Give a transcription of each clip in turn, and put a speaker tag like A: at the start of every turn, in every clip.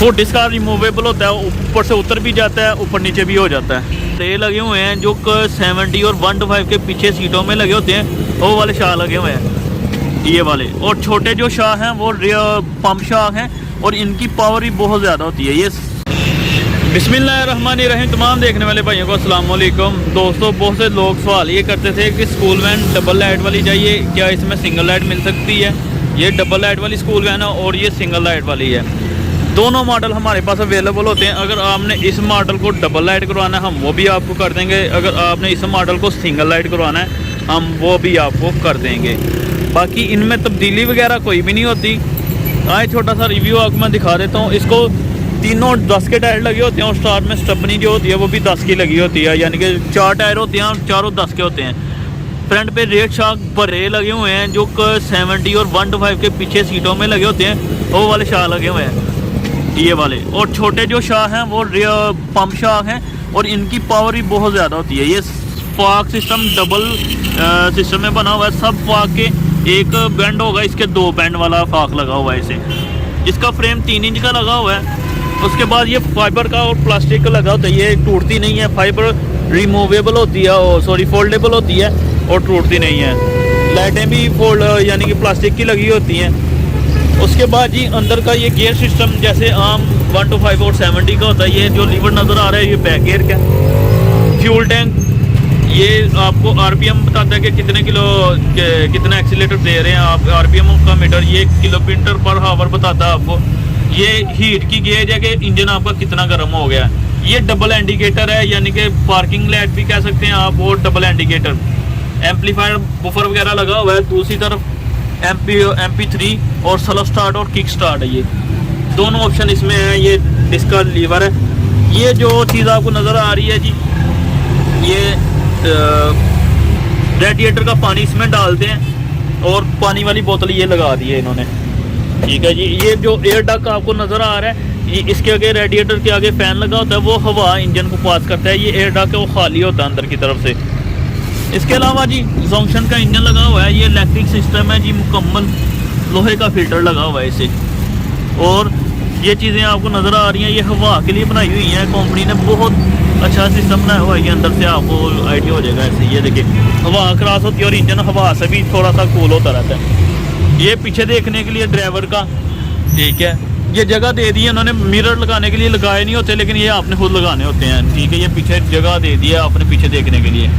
A: Foot इसका removable होता है, ऊपर से उतर भी जाता है, ऊपर नीचे भी हो जाता है। ये लगे हुए हैं जो 70 और 125 के पीछे सीटों में लगे होते हैं, वो वाले शाह लगे हुए हैं ये वाले। और छोटे जो शाह हैं वो पंप शाह हैं और इनकी पावर भी बहुत ज़्यादा होती है। ये बिस्मिल्लाहिर्रहमानिर्रहीम। तमाम देखने वाले भाइयों को अस्सलाम वालेकुम। दोस्तों, बहुत से लोग सवाल ये करते थे कि स्कूल वैन डबल लाइट वाली चाहिए, क्या इसमें सिंगल लाइट मिल सकती है? ये डबल लाइट वाली स्कूल वैन है और ये सिंगल लाइट वाली है। दोनों मॉडल हमारे पास अवेलेबल होते हैं। अगर आपने इस मॉडल को डबल लाइट करवाना है हम वो भी आपको कर देंगे, अगर आपने इस मॉडल को सिंगल लाइट करवाना है हम वो भी आपको कर देंगे। बाकी इनमें तब्दीली वगैरह कोई भी नहीं होती। आए छोटा सा रिव्यू आपको मैं दिखा देता हूँ। इसको तीनों 10 के टायर लगे होते हैं और स्टार्ट में स्टपनी जो होती है वो भी 10 की लगी होती है, यानी कि 4 टायर होते हैं और चारों 10 के होते हैं। फ्रंट पे रेड शार्क बड़े लगे हुए हैं जो 70 और 125 के पीछे सीटों में लगे होते हैं, वो वाले शाह लगे हुए हैं ये वाले। और छोटे जो शाह हैं वो पंप शाह हैं और इनकी पावर भी बहुत ज़्यादा होती है। ये फाक सिस्टम डबल सिस्टम में बना हुआ है। सब फाक के एक बैंड होगा, इसके 2 बैंड वाला फाक लगा हुआ है इसे। इसका फ्रेम 3 इंच का लगा हुआ है। उसके बाद ये फाइबर का और प्लास्टिक का लगा होता है, ये टूटती नहीं है। फाइबर रिमूवेबल होती है और फोल्डेबल होती है और टूटती नहीं है। लाइटें भी फोल्ड यानी कि प्लास्टिक की लगी होती हैं। उसके बाद जी अंदर का ये गियर सिस्टम जैसे आम 125 और 70 का होता है। ये जो लीवर नज़र आ रहा है ये बैक गियर का। फ्यूल टैंक ये आपको आरपीएम बताता है कि कितना एक्सीलेटर दे रहे हैं आप। आरपीएम का मीटर ये किलोमीटर पर हावर बताता है आपको। ये हीट की गेज है कि इंजन आपका कितना गर्म हो गया है। ये डबल इंडिकेटर है, यानी कि पार्किंग लाइट भी कह सकते हैं आप, वो डबल इंडिकेटर। एम्पलीफायर बुफर वगैरह लगा हुआ है। दूसरी तरफ MP3 और स्लो स्टार्ट और किक स्टार्ट है। ये दोनों ऑप्शन इसमें है। ये इसका लीवर है। ये जो चीज़ आपको नज़र आ रही है जी, ये रेडिएटर का पानी इसमें डालते हैं और पानी वाली बोतल ये लगा दी है इन्होंने, ठीक है जी। ये जो एयर डक आपको नज़र आ रहा है, ये इसके आगे रेडिएटर के आगे फ़ैन लगा होता है, वो हवा इंजन को पास करता है। ये एयर डक है वो खाली होता है अंदर की तरफ से। इसके अलावा जी जॉन्क्शन का इंजन लगा हुआ है। ये इलेक्ट्रिक सिस्टम है जी, मुकम्मल लोहे का फिल्टर लगा हुआ है इसे। और ये चीज़ें आपको नज़र आ रही हैं, ये हवा के लिए बनाई हुई हैं। कंपनी ने बहुत अच्छा सिस्टम बनाया हुआ है। ये अंदर से आपको आइडिया हो जाएगा ऐसे। ये देखिए हवा क्रॉस होती है और इंजन हवा से भी थोड़ा सा कूल होता रहता है। ये पीछे देखने के लिए ड्राइवर का, ठीक है, ये जगह दे दी है उन्होंने। मिरर लगाने के लिए लगाए नहीं होते, लेकिन ये आपने खुद लगाने होते हैं, ठीक है। ये पीछे जगह दे दी है आपने पीछे देखने के लिए।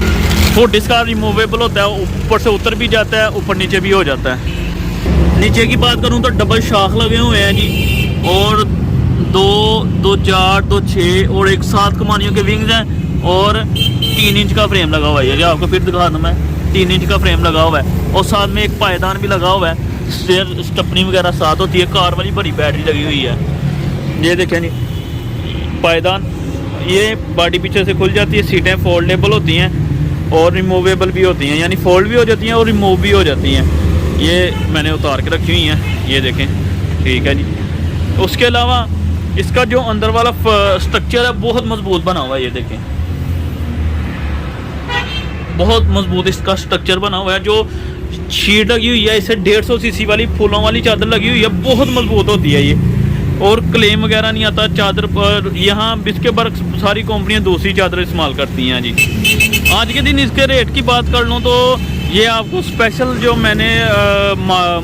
A: फुट इसका रिमूवेबल होता है, ऊपर से उतर भी जाता है, ऊपर नीचे भी हो जाता है। नीचे की बात करूं तो डबल शाख लगे हुए हैं जी, और 2 4 2 6 और एक 7 कमानियों के विंग्स हैं और 3 इंच का फ्रेम लगा हुआ है। ये आपको फिर दिखा दूँ मैं, 3 इंच का फ्रेम लगा हुआ है और साथ में एक पायदान भी लगा हुआ है। स्टेयर स्टपनी वगैरह साथ होती है। कार वाली बड़ी बैटरी लगी हुई है। ये देखें जी पायदान, ये बॉडी पीछे से खुल जाती है। सीटें फोल्डेबल होती हैं और रिमूवेबल भी होती हैं, यानी फोल्ड भी हो जाती हैं और रिमूव भी हो जाती हैं। ये मैंने उतार के रखी हुई हैं, ये देखें, ठीक है जी। उसके अलावा इसका जो अंदर वाला स्ट्रक्चर है बहुत मजबूत बना हुआ है। ये देखें बहुत मजबूत इसका स्ट्रक्चर बना हुआ है। जो शीट लगी हुई है इसे 150 सीसी वाली फूलों वाली चादर लगी हुई है, बहुत मजबूत होती है ये। और क्लेम वगैरह नहीं आता चादर पर। यहाँ इसके बर्क सारी कंपनियां दूसरी चादर इस्तेमाल करती हैं जी। आज के दिन इसके रेट की बात कर लूँ तो ये आपको स्पेशल जो मैंने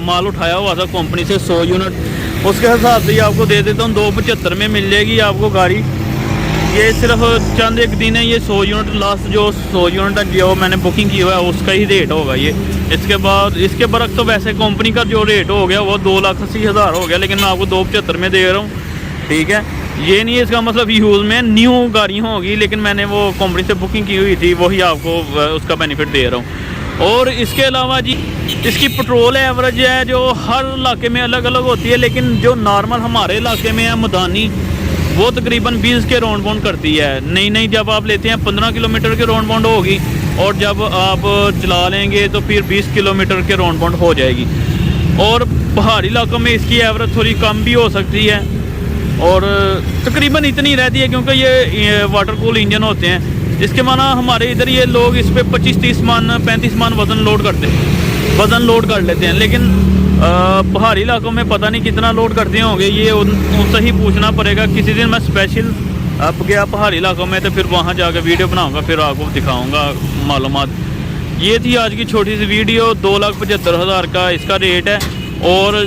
A: माल उठाया हुआ था कंपनी से 100 यूनिट, उसके हिसाब से आपको दे देता हूँ 275 में मिल जाएगी आपको गाड़ी। ये सिर्फ चंद एक दिन है। ये 100 यूनिट लास्ट जो 100 यूनिट जो मैंने बुकिंग की हुआ है उसका ही रेट होगा ये। इसके बाद इसके बरक तो वैसे कंपनी का जो रेट हो गया वो 2,80,000 हो गया, लेकिन मैं आपको 275 में दे रहा हूँ, ठीक है। ये नहीं है इसका मतलब यूज़ में न्यू गाड़ी होगी, लेकिन मैंने वो कंपनी से बुकिंग की हुई थी, वही आपको उसका बेनिफिट दे रहा हूँ। और इसके अलावा जी इसकी पेट्रोल एवरेज है जो हर इलाके में अलग अलग होती है, लेकिन जो नॉर्मल हमारे इलाके में है मदानी, वो तकरीबन 20 के राउंड बाउंड करती है। नई जब आप लेते हैं 15 किलोमीटर के राउंड बाउंड होगी, और जब आप चला लेंगे तो फिर 20 किलोमीटर के राउंड बाउंड हो जाएगी। और पहाड़ी इलाकों में इसकी एवरेज थोड़ी कम भी हो सकती है और तकरीबन इतनी रहती है, क्योंकि ये वाटर कूल इंजन होते हैं। इसके माना हमारे इधर ये लोग इस पर 25-30 मन 35 मन वज़न लोड कर लेते हैं, लेकिन पहाड़ी इलाकों में पता नहीं कितना लोड करते होंगे, ये उनसे ही पूछना पड़ेगा। किसी दिन मैं स्पेशल अब गया पहाड़ी इलाकों में तो फिर वहाँ जाकर वीडियो बनाऊँगा, फिर आपको दिखाऊँगा मालूमात। ये थी आज की छोटी सी वीडियो। 2,75,000 का इसका रेट है और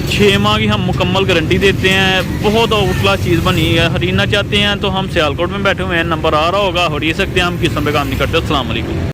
A: 6 माह की हम मुकम्मल गारंटी देते हैं। बहुत आउट क्लास चीज़ बनी है। खरीदना चाहते हैं तो हम सियालकोट में बैठे हुए हैं, नंबर आ रहा होगा, खरीद सकते हैं। हम किस्म पे काम नहीं करते। अस्सलाम वालेकुम।